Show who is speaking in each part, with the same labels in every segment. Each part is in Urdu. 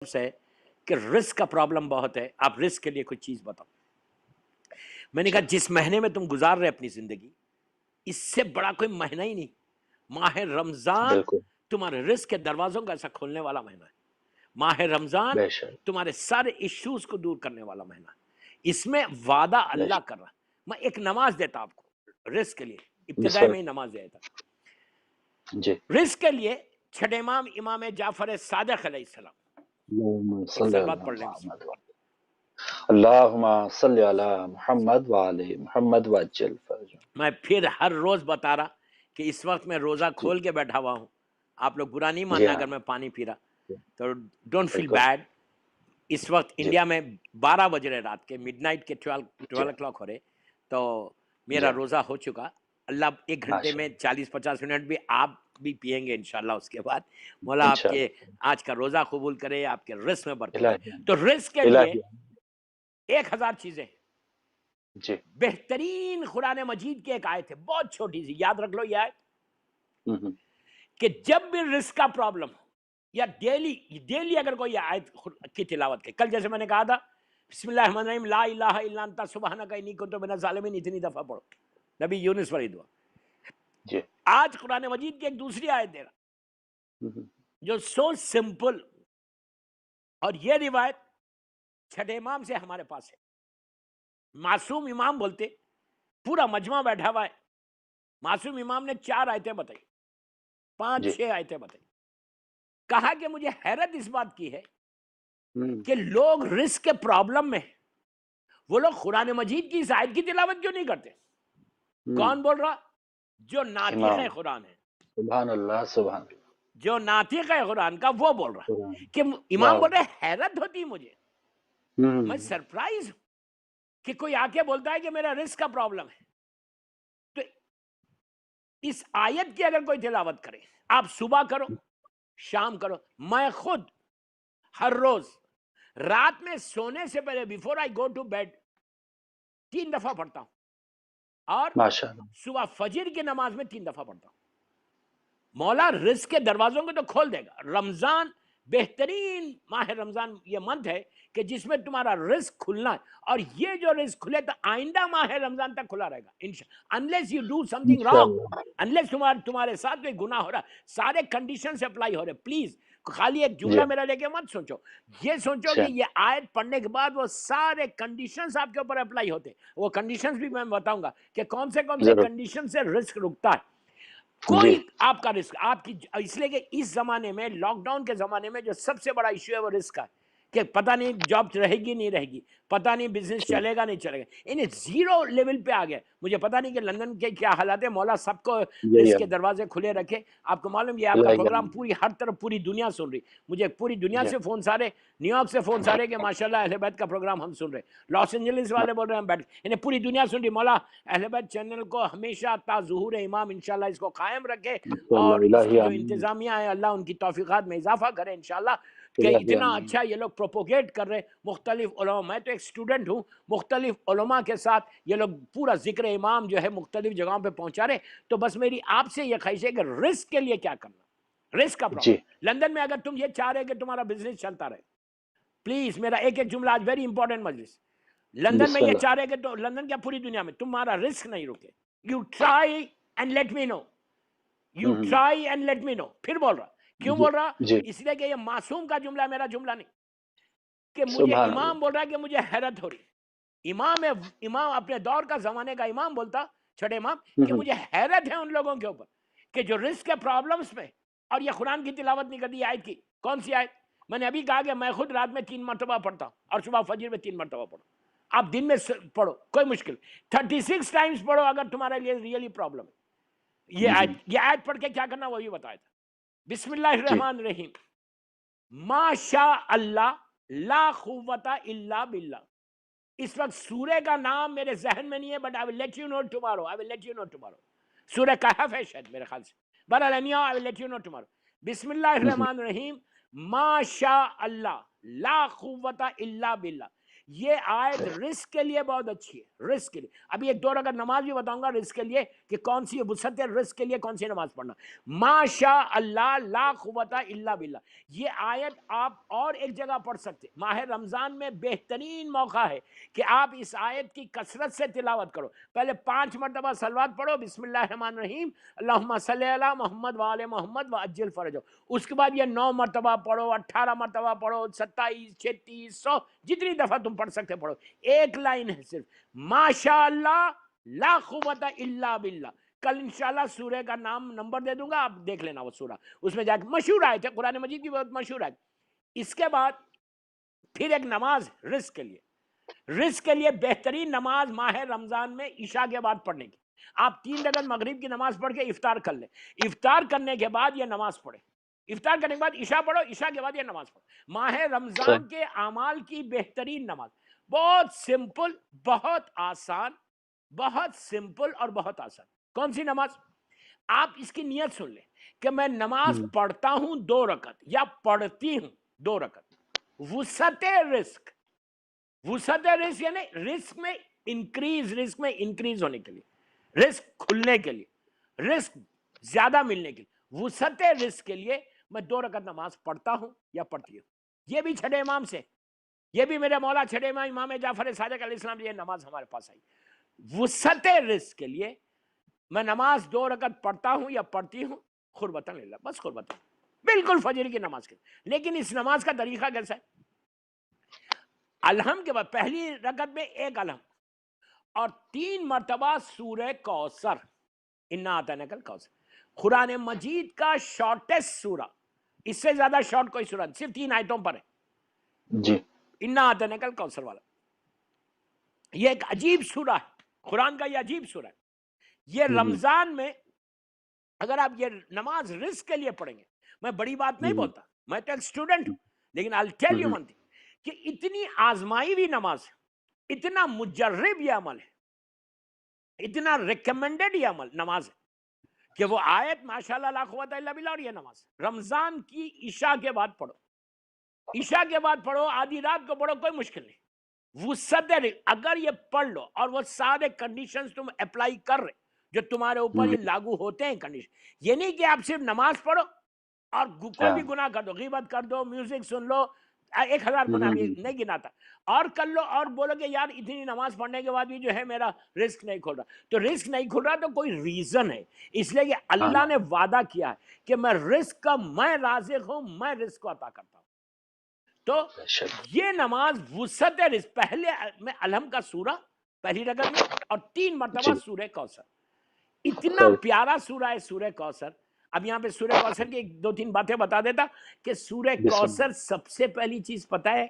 Speaker 1: ہے کہ رسک کا پرابلم بہت ہے، آپ رسک کے لیے کوئی چیز بتاؤ۔ میں نے کہا جس مہینے میں تم گزار رہے اپنی زندگی، اس سے بڑا کوئی مہینہ ہی نہیں۔ ماہ رمضان
Speaker 2: بالکل
Speaker 1: تمہارے رزق کے دروازوں کا ایسا کھولنے والا مہینہ ہے۔ ماہ رمضان
Speaker 2: بے شک
Speaker 1: تمہارے سارے ایشوز کو دور کرنے والا مہینہ ہے۔ اس میں وعدہ
Speaker 2: بے
Speaker 1: اللہ
Speaker 2: شک
Speaker 1: کر رہا۔ میں ایک نماز دیتا آپ کو رزق کے لیے،
Speaker 2: بسم
Speaker 1: ابتدائی میں ہی
Speaker 2: اللہ
Speaker 1: نماز دیتا
Speaker 2: جی
Speaker 1: رزق کے لیے۔ چھٹے امام امام جعفر صادق علیہ السلام،
Speaker 2: اللہم
Speaker 1: ایک
Speaker 2: صلی
Speaker 1: سلوات
Speaker 2: علی
Speaker 1: پڑھ لیں بسم
Speaker 2: محمد اللہم صلی علی محمد وعلی محمد وعجل فرج
Speaker 1: میں پھر ہر روز بتا رہا کہ اس وقت میں روزہ
Speaker 2: جی
Speaker 1: کھول کے بیٹھا ہوا ہوں، آپ لوگ برا نہیں
Speaker 2: جی
Speaker 1: ماننا
Speaker 2: ہاں
Speaker 1: اگر میں پانی پی رہا تو ڈونٹ فیل
Speaker 2: بالکل
Speaker 1: بیڈ۔ اس وقت
Speaker 2: جی
Speaker 1: انڈیا میں 12 بج رہے رات کے، مڈ نائٹ کے
Speaker 2: جی
Speaker 1: 12 o'clock ہو رہے، تو
Speaker 2: جی
Speaker 1: میرا روزہ ہو چکا۔ اللہ ایک گھنٹے
Speaker 2: ماشاء
Speaker 1: میں
Speaker 2: اللہ
Speaker 1: 40-50 منٹ بھی آپ بھی پیئیں گے انشاءاللہ۔ اس کے بعد مولا آپ کے
Speaker 2: انشاءاللہ
Speaker 1: آج کا روزہ قبول کرے، آپ کے رزق میں برکت دے۔
Speaker 2: الہی
Speaker 1: تو رزق کے لیے
Speaker 2: الہی
Speaker 1: 1000 چیزیں ہیں۔
Speaker 2: جی
Speaker 1: بہترین قرآن مجید کی ایک آیت ہے، بہت چھوٹی سی، یاد رکھ لو یہ آیت،
Speaker 2: ہم،
Speaker 1: کہ جب بھی رزق کا پرابلم ہو یا ڈیلی اگر کوئی آیت کی تلاوت کرے، کل جیسے میں نے کہا تھا بسم اللہ الرحمن الرحیم لا الہ الا انت سبحانک انی کنت من الظالمین، اتنی دفعہ پڑھو، نبی یونس والی دعا۔
Speaker 2: جی
Speaker 1: آج قرآن مجید کی ایک دوسری آیت دے رہا
Speaker 2: ہم،
Speaker 1: جو سو سمپل، اور یہ روایت چھٹے امام سے ہمارے پاس ہے۔ معصوم امام بولتے، پورا مجمع بیٹھا ہوا ہے، معصوم امام نے 4 آیتیں بتائی، 5
Speaker 2: جی
Speaker 1: 6 آیتیں بتائی۔ کہا کہ مجھے حیرت اس بات کی ہے
Speaker 2: ہم،
Speaker 1: کہ لوگ رزق کے پرابلم میں، وہ لوگ قرآن مجید کی اس آیت کی تلاوت کیوں نہیں کرتے؟
Speaker 2: ہم،
Speaker 1: کون بول رہا؟ جو ناطق
Speaker 2: امام
Speaker 1: قرآن ہے،
Speaker 2: سبحان اللہ سبحان اللہ
Speaker 1: جو ناطق ہے قرآن کا، وہ بول رہا
Speaker 2: سبحان
Speaker 1: کہ امام
Speaker 2: واہ
Speaker 1: بول رہے حیرت ہوتی مجھے،
Speaker 2: ہم،
Speaker 1: میں سرپرائز ہوں کہ کوئی آ کے بولتا ہے کہ میرا رزق کا پرابلم ہے۔ تو اس آیت کی اگر کوئی تلاوت کرے، آپ صبح کرو شام کرو، میں خود ہر روز رات میں سونے سے پہلے before I go to bed 3 دفعہ پڑھتا ہوں، اور
Speaker 2: ماشاء اللہ
Speaker 1: صبح فجر کی نماز میں 3 دفعہ پڑھتا ہوں۔ مولا رزق کے دروازوں کو تو کھول دے گا۔ رمضان بہترین ماہ رمضان یہ منتھ ہے کہ جس میں تمہارا رزق کھلنا ہے، اور یہ جو رزق کھلے تو آئندہ ماہ رمضان تک کھلا رہے گا unless you do something wrong،
Speaker 2: انشاءاللہ
Speaker 1: unless تمہارے ساتھ کوئی گناہ ہو رہا ہے، سارے کنڈیشن سے اپلائی ہو رہے۔ پلیز خالی ایک
Speaker 2: جی
Speaker 1: جملہ میرا لے کے مت سوچو، یہ سوچو
Speaker 2: اچھا
Speaker 1: کہ یہ آیت پڑھنے کے بعد وہ سارے کنڈیشنز آپ کے اوپر اپلائی ہوتے ہیں۔ وہ کنڈیشنز بھی میں بتاؤں گا کہ کون سے
Speaker 2: ضرور
Speaker 1: کنڈیشن سے رزق رکتا ہے۔
Speaker 2: جی
Speaker 1: کوئی آپ کا رزق آپ کی، اس لیے کہ اس زمانے میں، لاک ڈاؤن کے زمانے میں جو سب سے بڑا ایشو ہے وہ رزق کا ہے، کہ پتہ نہیں جاب رہے گی نہیں رہے گی، پتہ نہیں بزنس
Speaker 2: ٹھیک
Speaker 1: چلے گا نہیں چلے گا، انہیں زیرو لیول پہ آ گیا۔ مجھے پتہ نہیں کہ لندن کے کیا حالات ہے، مولا سب کو
Speaker 2: یہی
Speaker 1: رزق
Speaker 2: ہے
Speaker 1: کے دروازے کھلے رکھے۔ آپ کو معلوم یہ آپ کا
Speaker 2: الہی
Speaker 1: پروگرام پوری ہر طرف پوری دنیا سن رہی، مجھے پوری دنیا
Speaker 2: جی
Speaker 1: سے فون سارے، نیو یارک سے فون سارے کہ ماشاءاللہ اہل بیت کا پروگرام ہم سن رہے، لاس اینجلس والے بول رہے ہیں ہم بیٹھ، انہیں پوری دنیا سن رہی۔ مولا اہل بیت چینل کو ہمیشہ تا ظہور امام انشاءاللہ اس کو قائم رکھے،
Speaker 2: انشاءاللہ
Speaker 1: اور اس کی
Speaker 2: الہی
Speaker 1: جو
Speaker 2: آمین
Speaker 1: انتظامیہ ہے اللہ ان کی توفیقات میں اضافہ کرے انشاءاللہ، کہ
Speaker 2: الہی
Speaker 1: اتنا
Speaker 2: آمین
Speaker 1: اچھا یہ لوگ پروپوگیٹ کر رہے مختلف علماء۔ میں تو ایک اسٹوڈنٹ ہوں، مختلف علماء کے ساتھ یہ لوگ پورا ذکر امام جو ہے مختلف جگہوں پہ پہنچا رہے۔ تو بس میری آپ سے یہ خواہش ہے کہ رزق کے لیے کیا کرنا، رزق کا
Speaker 2: جی
Speaker 1: پرابلم۔ لندن میں اگر تم یہ چاہ رہے کہ تمہارا بزنس چلتا رہے، پلیز میرا ایک جملہ آج ویری امپورٹنٹ مجلس، لندن میں
Speaker 2: بسم
Speaker 1: یہ
Speaker 2: اللہ
Speaker 1: چاہ رہے کہ تو لندن کیا پوری دنیا میں تمہارا رزق نہیں رکے، you try and let me know, you
Speaker 2: hmm,
Speaker 1: try and let me know. پھر بول رہا، کیوں
Speaker 2: جی
Speaker 1: بول رہا؟
Speaker 2: جی
Speaker 1: اس لیے کہ یہ معصوم کا جملہ ہے، میرا جملہ نہیں، کہ مجھے
Speaker 2: سبحان اللہ
Speaker 1: امام بول رہا ہے کہ مجھے حیرت ہو رہی۔ امام اپنے دور کا زمانے کا امام بولتا، چھٹے امام، کہ
Speaker 2: ہم،
Speaker 1: مجھے حیرت ہے ان لوگوں کے اوپر کہ جو رزق کے پرابلمز میں، اور یہ قرآن کی تلاوت نہیں کرتی۔ آیت کی کون سی آیت؟ میں نے ابھی کہا کہ میں خود رات میں 3 مرتبہ پڑھتا ہوں، اور صبح فجر میں 3 مرتبہ پڑھو۔ آپ دن میں پڑھو، کوئی مشکل 36 ٹائمز پڑھو اگر تمہارے لیے ریئلی پرابلم ہے۔
Speaker 2: ہم،
Speaker 1: یہ آیت پڑھ کے کیا کرنا وہ بھی بتایا تھا۔ بسم اللہ
Speaker 2: جی
Speaker 1: الرحمن الرحیم، ما شاء اللہ لا قوت الا باللہ۔ اس وقت سورہ کا نام میرے ذہن میں نہیں ہے، but I will let you know tomorrow. I will let you know tomorrow. سورہ کہف ہے شاید میرے خیال سے، بہرحال anyhow I will let you know tomorrow. بسم اللہ
Speaker 2: ہم،
Speaker 1: الرحمن الرحیم، ما شاء اللہ لا قوت الا باللہ۔ یہ آیت رزق کے لیے بہت اچھی ہے، رزق کے لیے. ابھی ایک دو رکعت نماز بھی بتاؤں گا رزق کے لیے کہ کون سی وسعت رزق کے لیے کون سی نماز پڑھنا. ما شاء اللہ لا قوت الا باللہ. یہ آیت آپ اور ایک جگہ پڑھ سکتے. ماہ رمضان میں بہترین موقع ہے کہ آپ اس آیت کی کثرت سے تلاوت کرو. پہلے 5 مرتبہ صلوات پڑھو، بسم اللہ الرحمن الرحیم، اللہم صلی علی محمد وآل محمد وعجل فرجہ. اس کے بعد یہ 9 مرتبہ پڑھو، 18 مرتبہ پڑھو، 27، 36، 100، جتنی دفعہ تم پڑھ سکتے پڑھو. ایک لائن ہے صرف، ماشاء اللہ لا قوت الا باللہ. کل انشاءاللہ سورہ کا نام نمبر دے دوں گا، آپ دیکھ لینا وہ سورہ، اس میں جا کے مشہور آیت ہے، قرآن مجید کی بہت مشہور آیت. اس کے بعد پھر ایک نماز رزق کے لیے، رزق کے لیے بہترین نماز ماہ رمضان میں عشاء کے بعد پڑھنے کی. آپ 3 رکعت مغرب کی نماز پڑھ کے افطار کر لیں، افطار کرنے کے بعد یہ نماز پڑھیں، افطار کرنے کے بعد عشاء پڑھو، عشاء کے بعد یہ نماز پڑھو. ماہ رمضان کے اعمال کی بہترین نماز، بہت سمپل، بہت آسان، بہت سمپل اور بہت آسان. کون سی نماز؟ آپ اس کی نیت سن لیں کہ میں نماز پڑھتا ہوں 2 رکعت یا پڑھتی ہوں 2 رکعت. وسعت رزق، وسعت رزق یعنی رزق میں انکریز، رزق میں انکریز ہونے کے لیے، رزق کھلنے کے لیے، رزق زیادہ ملنے کے لیے، وسعت رزق کے لیے میں 2 رکعت نماز پڑھتا ہوں یا پڑھتی ہوں. یہ بھی چھٹے امام سے، یہ بھی میرے مولا چھٹے امام امام جعفر صادق علیہ السلام، یہ نماز ہمارے پاس آئی. وسعت رزق کے لیے میں نماز 2 رکعت پڑھتا ہوں یا پڑھتی ہوں، قربتاً للہ، بس قربتاً، بالکل فجر کی نماز کے. لیکن اس نماز کا طریقہ کیسا ہے؟ الحم کے بعد پہلی رکعت میں 1 الحم اور 3 مرتبہ سورہ کوثر، انا اعطیناک الکوثر. قرآن مجید کا شارٹیسٹ سورہ، اس سے زیادہ شارٹ کوئی سورہ صرف 3 آیتوں پر ہے
Speaker 2: جی،
Speaker 1: انا اعطیناک الکوثر والا. یہ ایک عجیب سورہ ہے، قرآن کا یہ عجیب سورہ ہے. یہ رمضان میں اگر آپ یہ نماز رزق کے لیے پڑھیں گے، میں بڑی بات نہیں بولتا، میں تو ایک اسٹوڈنٹ ہوں، لیکن I'll tell you one thing کہ اتنی آزمائی ہوئی نماز ہے، اتنا مجرب یہ عمل ہے، اتنا ریکمینڈڈ یہ عمل نماز ہے کہ وہ آیت ماشاءاللہ لا قوت الا باللہ. اور یہ نماز رمضان کی عشاء کے بعد پڑھو، عشاء کے بعد پڑھو، آدھی رات کو پڑھو، کوئی مشکل نہیں. وسعت اگر یہ پڑھ لو اور وہ سارے کنڈیشنز تم اپلائی کر رہے جو تمہارے اوپر یہ لاگو ہوتے ہیں کنڈیشن، یہ نہیں کہ آپ صرف نماز پڑھو اور کوئی بھی گناہ کر دو، غیبت کر دو، میوزک سن لو، 1000 گناہ بھی نہیں گناتا، اور کر لو اور بولو کہ یار اتنی نماز پڑھنے کے بعد بھی جو ہے میرا رزق نہیں کھل رہا. تو رزق نہیں کھل رہا تو کوئی ریزن ہے، اس لیے کہ اللہ نے وعدہ کیا ہے کہ میں رزق کا میں رازق ہوں، میں رزق کو عطا کرتا ہوں. تو یہ نماز وسعت رزق، پہلے میں الحم کا سورہ پہلی رکعت میں اور 3 مرتبہ سورہ کوثر. اتنا پیارا سورہ ہے سورہ کوثر. اب یہاں پہ سورہ کوثر کی 2-3 باتیں بتا دیتا کہ سورہ کوثر سب سے پہلی چیز پتہ ہے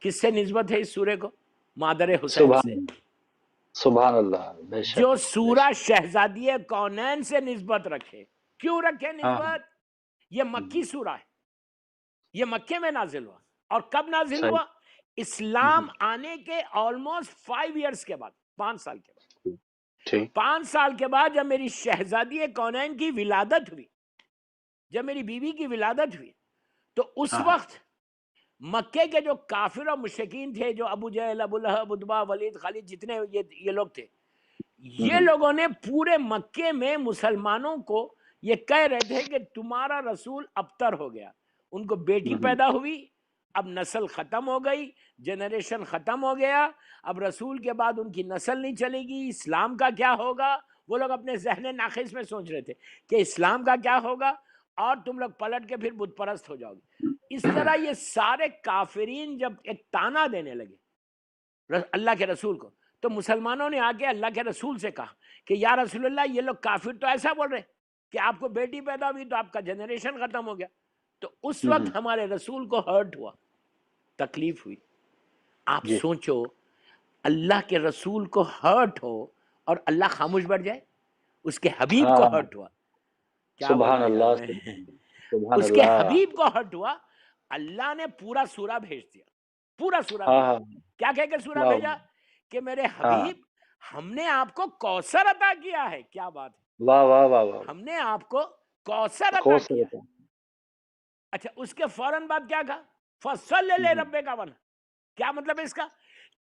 Speaker 1: کس سے نسبت ہے اس سورہ کو؟ مادر حسین سے.
Speaker 2: سبحان اللہ، بے شک.
Speaker 1: جو سورہ شہزادی کونین سے نسبت رکھے. کیوں رکھے نسبت؟ یہ مکی سورہ ہے، یہ مکے میں نازل ہوا. اور کب نازل ہوا؟ اسلام آنے کے آلموسٹ 5 ایئرس کے بعد، 5 سال کے بعد. 5 سال کے بعد جب میری شہزادی کونین کی ولادت ہوئی، جب میری بیوی کی ولادت ہوئی، تو اس وقت مکے کے جو کافر اور مشرکین تھے، جو ابو جہل، ابو لہب، عتبہ، ولید، خالد، جتنے یہ لوگ تھے، یہ لوگوں نے پورے مکے میں مسلمانوں کو یہ کہہ رہے تھے کہ تمہارا رسول ابتر ہو گیا. ان کو بیٹی پیدا ہوئی، اب نسل ختم ہو گئی، جنریشن ختم ہو گیا، اب رسول کے بعد ان کی نسل نہیں چلے گی، اسلام کا کیا ہوگا؟ وہ لوگ اپنے ذہن ناقص میں سوچ رہے تھے کہ اسلام کا کیا ہوگا، اور تم لوگ پلٹ کے پھر بت پرست ہو جاؤ گے. اس طرح یہ سارے کافرین جب ایک تانا دینے لگے اللہ کے رسول کو، تو مسلمانوں نے آ کے اللہ کے رسول سے کہا کہ یا رسول اللہ، یہ لوگ کافر تو ایسا بول رہے کہ آپ کو بیٹی پیدا ہوئی تو آپ کا جنریشن ختم ہو گیا. تو اس وقت ہمارے رسول کو ہرٹ ہوا، تکلیف ہوئی. آپ سوچو، اللہ کے رسول کو ہرٹ ہو اور اللہ خاموش بیٹھ جائے. اس کے حبیب کو ہرٹ ہوا، کیا
Speaker 2: سبحان اللہ،
Speaker 1: اس کے حبیب کو ہرٹ ہوا. اللہ نے پورا سورہ بھیج دیا، پورا سورہ بھیجا. کیا کہہ کے سورہ بھیجا؟ کہ میرے حبیب، ہم نے آپ کو کوثر عطا کیا ہے. کیا بات ہے،
Speaker 2: واہ واہ واہ واہ،
Speaker 1: ہم نے آپ کو کوثر عطا کیا ہے. اچھا، اس کے فوراً بعد کیا کہا؟ فصل لے ربے کا ون. کیا مطلب ہے اس کا؟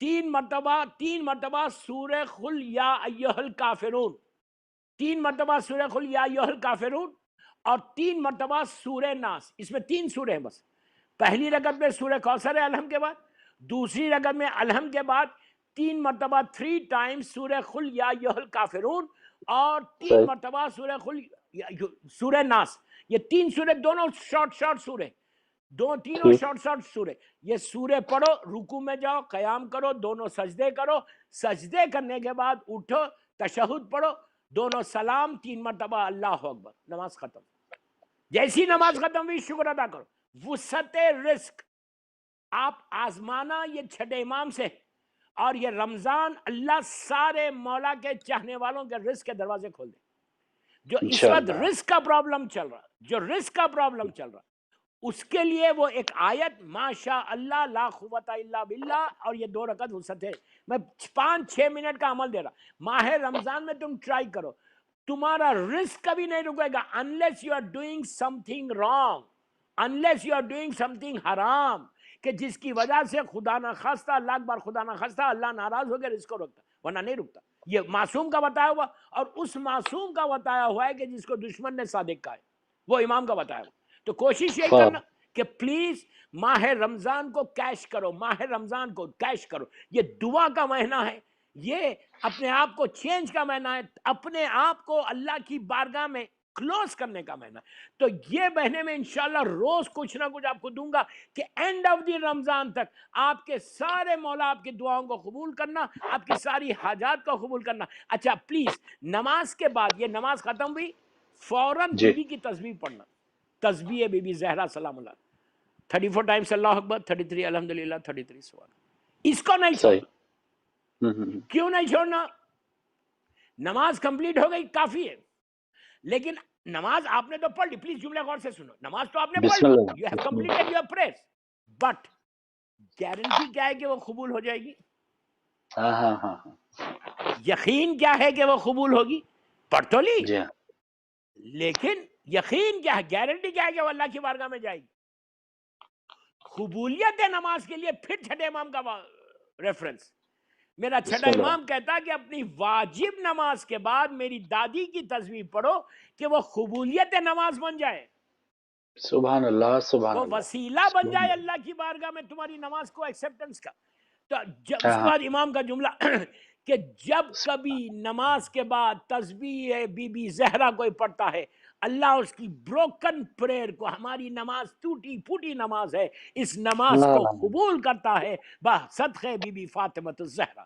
Speaker 1: تین مرتبہ سورہ قل یا ایھا الکافرون، 3 مرتبہ سورہ قل یا ایھا الکافرون، اور 3 مرتبہ سورہ ناس. اس میں 3 سورہ ہیں بس. پہلی رکعت میں سورہ کوثر ہے الحم کے بعد، دوسری رکعت میں الحم کے بعد 3 مرتبہ 3 ٹائمز سورہ قل یا ایھا الکافرون، اور 3 مرتبہ سورہ ناس. یہ 3 سورے دونوں شارٹ سورے، تینوں شارٹ سورے. یہ سورے پڑھو، رکوع میں جاؤ، قیام کرو، دونوں سجدے کرو، سجدے کرنے کے بعد اٹھو، تشہد پڑھو، دونوں سلام، 3 مرتبہ اللہ اکبر، نماز ختم. جیسی نماز ختم ہوئی شکر ادا کرو. وسعت رزق آپ آزمانا یہ چھٹے امام سے، اور یہ رمضان اللہ سارے مولا کے چاہنے والوں کے رزق کے دروازے کھول دے. جو اس وقت رزق کا پرابلم چل رہا اس کے لیے وہ ایک آیت ماشاء اللہ لا قوت الا باللہ، اور یہ 2 رکعت وسعت ہے. میں 5-6 منٹ کا عمل دے رہا. ماہ رمضان میں تم ٹرائی کرو، تمہارا رزق کبھی نہیں رکے گا unless you are doing something wrong, unless you are doing something حرام، کہ جس کی وجہ سے خدا نہ خواستہ، اللہ اکبر، خدا نہ خواستہ اللہ ناراض ہو کے رزق کو روکتا، ورنہ نہیں رکتا. یہ معصوم کا بتایا ہوا، اور اس معصوم کا بتایا ہوا ہے کہ جس کو دشمن نے صادق کہا ہے، وہ امام کا بتایا ہوا. تو کوشش یہی کرنا کہ پلیز ماہ رمضان کو کیش کرو، ماہ رمضان کو کیش کرو. یہ دعا کا مہینہ ہے، یہ اپنے آپ کو چینج کا مہینہ ہے، اپنے آپ کو اللہ کی بارگاہ میں کلوز کرنے کا مہینہ. تو یہ مہینے میں انشاءاللہ روز کچھ نہ کچھ آپ کو دوں گا کہ اینڈ آف دی رمضان تک آپ کے سارے مولا آپ کی دعاؤں کو قبول کرنا، آپ کی ساری حاجات کو قبول کرنا. اچھا پلیز نماز کے بعد، یہ نماز ختم ہوئی، فوراً بی بی کی تسبیح پڑھنا. تسبیح بی بی زہرا سلام اللہ 34 ٹائمز اللہ اکبر، 33 الحمدللہ، 33 سبحان. اس کو نہیں چھوڑنا. کیوں نہیں چھوڑنا؟ نماز کمپلیٹ ہو گئی کافی ہے، لیکن نماز آپ نے تو پڑھ لی. پلیز جملے غور سے سنو. نماز تو آپ نے پڑھ لی، you have completed your prayer, but guarantee کیا ہے کہ وہ قبول ہو جائے گی؟ یقین کیا ہے کہ وہ قبول ہوگی؟ پڑھ تو لی، لیکن یقین کیا ہے، گارنٹی کیا ہے کہ وہ اللہ کی بارگاہ میں جائے گی؟ قبولیت نماز کے لیے پھر چھٹے امام کا ریفرنس. میرا چھٹا امام کہتا کہ اپنی واجب نماز کے بعد میری دادی کی تسبیح پڑھو کہ وہ قبولیت نماز بن جائے،
Speaker 2: سبحان اللہ، سبحان
Speaker 1: وہ
Speaker 2: اللہ،
Speaker 1: وسیلہ بن جائے اللہ کی بارگاہ میں تمہاری نماز کو ایکسیپٹنس کا. تو اس کے بعد امام کا جملہ کہ جب کبھی نماز کے بعد تسبیح بی بی زہرا کوئی پڑھتا ہے، اللہ اس کی بروکن پریئر کو، ہماری نماز ٹوٹی پھوٹی نماز ہے، اس نماز کو قبول کرتا ہے صدقے بی بی فاطمۃ الزہرا.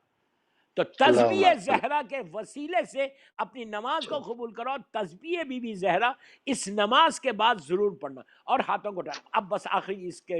Speaker 1: تو تسبیح زہرا کے وسیلے سے اپنی نماز کو قبول کرو. تسبیح بی بی زہرا اس نماز کے بعد ضرور پڑھنا، اور ہاتھوں کو اٹھانا. اب بس آخری اس کے